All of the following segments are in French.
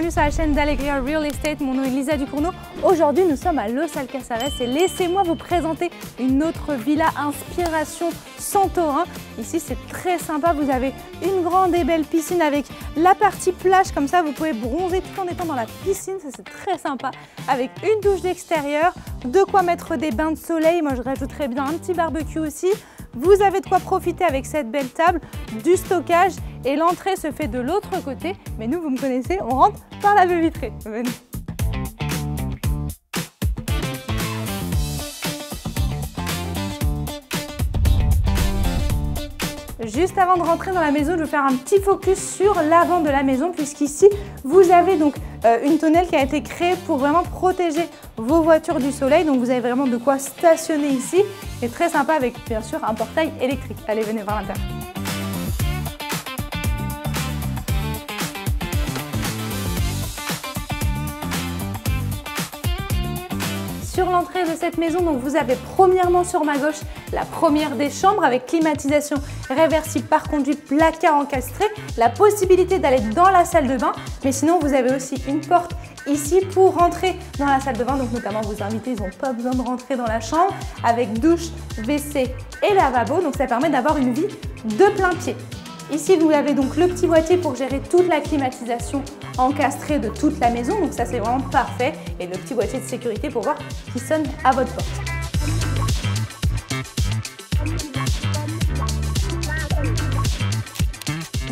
bienvenue sur la chaîne d'Alegria Real Estate. Mon nom est Lisa Ducournau. Aujourd'hui, nous sommes à Los Alcázares et laissez-moi vous présenter une autre villa inspiration Santorin. Ici, c'est très sympa. Vous avez une grande et belle piscine avec la partie plage. Comme ça, vous pouvez bronzer tout en étant dans la piscine. Ça, c'est très sympa. Avec une douche d'extérieur, de quoi mettre des bains de soleil. Moi, je rajouterais bien un petit barbecue aussi. Vous avez de quoi profiter avec cette belle table, du stockage et l'entrée se fait de l'autre côté. Mais nous, vous me connaissez, on rentre par la baie vitrée. Venez. Juste avant de rentrer dans la maison, je vais faire un petit focus sur l'avant de la maison puisqu'ici, vous avez donc une tonnelle qui a été créée pour vraiment protéger vos voitures du soleil. Donc vous avez vraiment de quoi stationner ici. Et très sympa avec bien sûr un portail électrique. Allez, venez voir l'intérieur. Sur l'entrée de cette maison, donc vous avez premièrement sur ma gauche la première des chambres avec climatisation réversible par conduit, placard encastré, la possibilité d'aller dans la salle de bain, mais sinon vous avez aussi une porte ici pour rentrer dans la salle de bain, donc notamment vos invités, ils n'ont pas besoin de rentrer dans la chambre avec douche, WC et lavabo, donc ça permet d'avoir une vie de plein pied. Ici, vous avez donc le petit boîtier pour gérer toute la climatisation encastrée de toute la maison. Donc ça, c'est vraiment parfait. Et le petit boîtier de sécurité pour voir qui sonne à votre porte.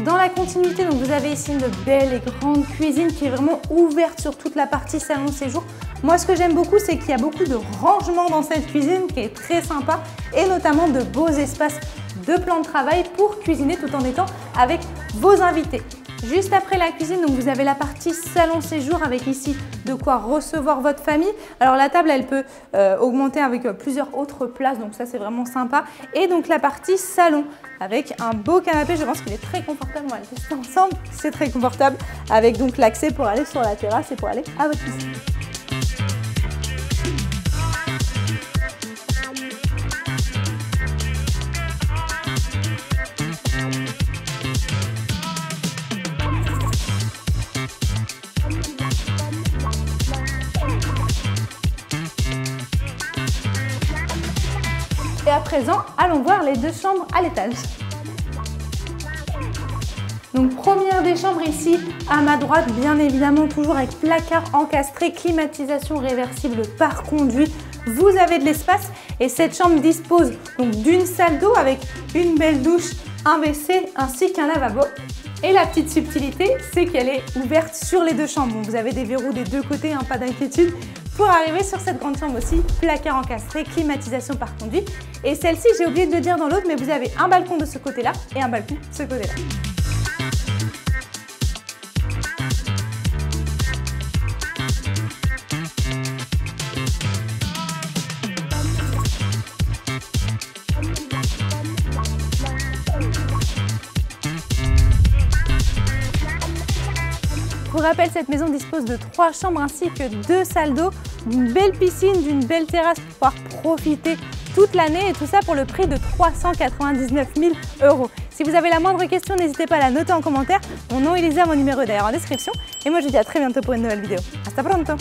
Dans la continuité, donc vous avez ici une belle et grande cuisine qui est vraiment ouverte sur toute la partie salon séjour. Moi, ce que j'aime beaucoup, c'est qu'il y a beaucoup de rangements dans cette cuisine qui est très sympa et notamment de beaux espaces de plan de travail pour cuisiner tout en étant avec vos invités. Juste après la cuisine, donc vous avez la partie salon séjour avec ici de quoi recevoir votre famille. Alors la table, elle peut augmenter avec plusieurs autres places, donc ça c'est vraiment sympa. Et donc la partie salon avec un beau canapé, je pense qu'il est très confortable. On va le tester ensemble, c'est très confortable avec donc l'accès pour aller sur la terrasse et pour aller à votre piscine. Et à présent, allons voir les deux chambres à l'étage. Donc première des chambres ici à ma droite, bien évidemment toujours avec placard encastré, climatisation réversible par conduit. Vous avez de l'espace et cette chambre dispose donc d'une salle d'eau avec une belle douche, un WC ainsi qu'un lavabo. Et la petite subtilité, c'est qu'elle est ouverte sur les deux chambres. Donc vous avez des verrous des deux côtés, pas d'inquiétude. Pour arriver sur cette grande chambre aussi, placard encastré, climatisation par conduit. Et celle-ci, j'ai oublié de le dire dans l'autre, mais vous avez un balcon de ce côté-là et un balcon de ce côté-là. Pour rappel, cette maison dispose de 3 chambres ainsi que 2 salles d'eau, d'une belle piscine, d'une belle terrasse pour pouvoir profiter toute l'année et tout ça pour le prix de 399 000 €. Si vous avez la moindre question, n'hésitez pas à la noter en commentaire. Mon nom est Lisa, mon numéro est d'ailleurs en description. Et moi je vous dis à très bientôt pour une nouvelle vidéo. Hasta pronto!